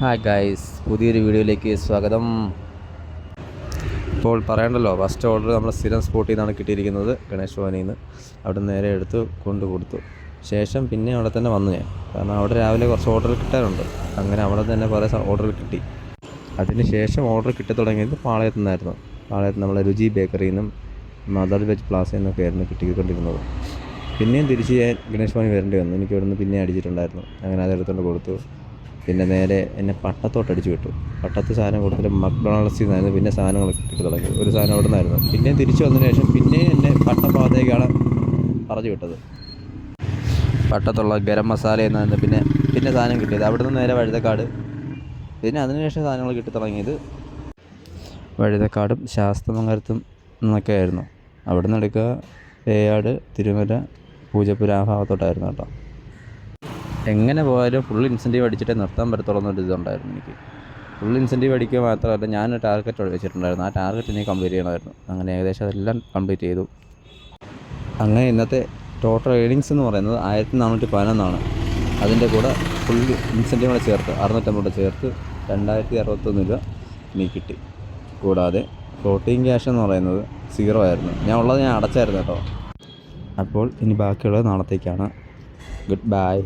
Hi guys, പുതിയൊരു വീഡിയോയിലേക്ക് സ്വാഗതം. ഇപ്പോൾ പറയണ്ടല്ലോ, ഫസ്റ്റ് ഓർഡർ നമ്മൾ സ്ഥിരം സ്പോട്ടിൽ നിന്നാണ് കിട്ടിയിരിക്കുന്നത്, ഗണേഷ് ഭവനിൽ നിന്ന്. അവിടെ നേരെ എടുത്ത് കൊണ്ടു കൊടുത്തു. ശേഷം പിന്നെ അവിടെ തന്നെ വന്നു ഞാൻ, കാരണം അവിടെ രാവിലെ കുറച്ച് ഓർഡർ കിട്ടാറുണ്ട്. അങ്ങനെ അവിടെ തന്നെ കുറേ ഓർഡർ കിട്ടി. അതിന് ശേഷം ഓർഡർ കിട്ടി തുടങ്ങിയത് പാളയത്തു നിന്നായിരുന്നു. പാളയത്ത് നമ്മളെ രുചി ബേക്കറിയിൽ നിന്നും മദർ വെജ് പ്ലാസയിൽ നിന്നൊക്കെ ആയിരുന്നു കിട്ടിക്കൊണ്ടിരുന്നത്. പിന്നെയും തിരിച്ച് ഞാൻ ഗണേഷ് ഭവനിൽ വരേണ്ടി വന്നു. എനിക്ക് ഇവിടുന്ന് പിന്നെ അടിച്ചിട്ടുണ്ടായിരുന്നു. അങ്ങനെ അതെടുത്തുകൊണ്ട് കൊടുത്തു. പിന്നെ നേരെ എന്നെ പട്ടത്തോട്ട് അടിച്ചു വിട്ടു. പട്ടത്ത് സാധനം കൊടുത്തിട്ട് മക്ഡൊണാൾഡ്സിൽ നിന്നായിരുന്നു പിന്നെ സാധനങ്ങൾ കിട്ടി തുടങ്ങി. ഒരു സാധനം അവിടെ നിന്നായിരുന്നു. പിന്നെ തിരിച്ചു വന്നതിന് ശേഷം പിന്നെ എന്നെ പട്ടഭാഗത്തേക്കാണ് പറഞ്ഞു വിട്ടത്. പട്ടത്തുള്ള ഗരം മസാല എന്നായിരുന്നു പിന്നെ സാധനം കിട്ടിയത്. അവിടെ നിന്ന് നേരെ വഴുതക്കാട്. പിന്നെ അതിനുശേഷം സാധനങ്ങൾ കിട്ടി തുടങ്ങിയത് വഴുതക്കാടും ശാസ്തമംഗലത്തും എന്നൊക്കെ ആയിരുന്നു. അവിടെ നിന്ന് എടുക്കുക പേയാട്, തിരുമല, പൂജപ്പുര ആ ഭാഗത്തോട്ടായിരുന്നു കേട്ടോ. എങ്ങനെ പോയാലും ഫുൾ ഇൻസെൻറ്റീവ് അടിച്ചിട്ടേ നിർത്താൻ പറ്റത്തുള്ളൂ എന്നൊരു ഇതുണ്ടായിരുന്നു എനിക്ക്. ഫുൾ ഇൻസെൻറ്റീവ് അടിക്കുക മാത്രമല്ല, ഞാൻ ടാർഗറ്റ് വെച്ചിട്ടുണ്ടായിരുന്നു. ആ ടാർഗറ്റ് എനിക്ക് കംപ്ലീറ്റ് ചെയ്യണമായിരുന്നു. അങ്ങനെ ഏകദേശം അതെല്ലാം കംപ്ലീറ്റ് ചെയ്തു. അങ്ങനെ ഇന്നത്തെ ടോട്ടൽ ഏണിങ്സ് എന്ന് പറയുന്നത് 1411. അതിൻ്റെ കൂടെ ഫുൾ ഇൻസെൻറ്റീവ് കൂടെ ചേർത്ത് 650 കൂടെ ചേർത്ത് 2061 രൂപ എനിക്ക് കിട്ടി. കൂടാതെ ഫ്ലോട്ടിങ് ക്യാഷ് എന്ന് പറയുന്നത് 0 ആയിരുന്നു. ഞാൻ അടച്ചായിരുന്നു കേട്ടോ. അപ്പോൾ ഇനി ബാക്കിയുള്ളത് നാളത്തേക്കാണ്. Good bye.